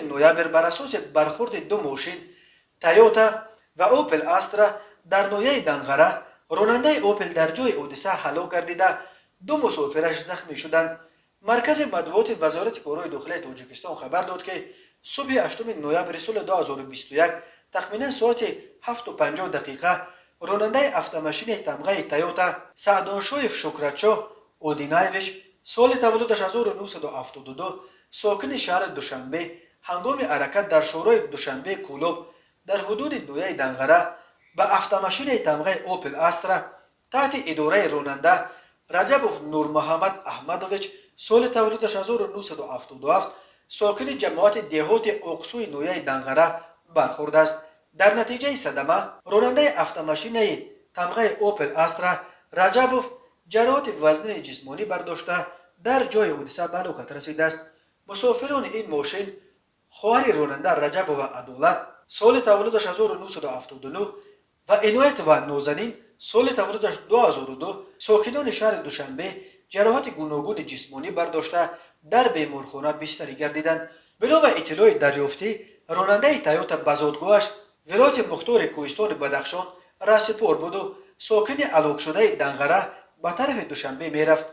نوامبر بر اساس برخورد دو ماشین تویوتا و اوپل استرا در نویه دنغره راننده اوپل در جای حادثه هلاک گردیده، دو مسافرش زخمی شدند. مرکز مطبوعات وزارت کارهای داخلی تاجیکستان خبر داد که صبح 8 نوامبر سال 2021 تخمینا ساعت 7:50 راننده автомашین تمغه تویوتا سعدانشویف شکرتشاه اودینایویچ سال تولدش 1972 ساکن شهر دوشنبه هنگام حرکت در شورای دوشنبه کولوب در حدود نویه دنغره به автомашین تمغه اوپل استرا تحت اداره راننده رجبوف نور محمد احمدویچ سال تولدش 1977 ساکن جماعت دهات اقصوی نویه دنغره برخورد است. در نتیجه صدمه راننده автомашین تمغه اوپل استرا رجبوف جراحت وزن جسمانی برداشته در جای حادثه به هلاکت رسیده است. مسافران این ماشین خواهر راننده رجبوف عدالت سال تولدش 1979 و عنایت و نازنین سال تولدش 2002 ساکنان شهر دوشنبه جراحت گوناگون جسمانی برداشته در بیمارخانه بستری گردیدند. بنا به اطلاع دریافتی راننده تویوتا به زادگاهش ولایت مختار کوهستان بدخشان رهسپار بود و ساکن هلاک شده دنغره به طرف دوشنبه میرفت.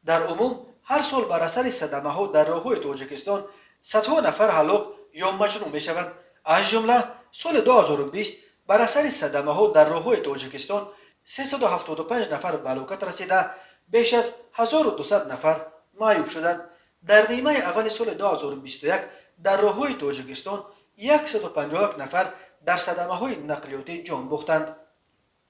در عموم هر سال بر اثر صدمه ها در راههای تاجیکستان صدها نفر هلاک یا مجروح می شوند. از جمله سال 2020 بر اثر صدمه ها در راههای تاجیکستان 375 نفر به هلاکت رسیده، بیش از 1200 نفر معیوب شدند. در نیمه اول سال 2021 در راههای تاجیکستان 151 نفر در صدمه های نقلیاتی جان باختند.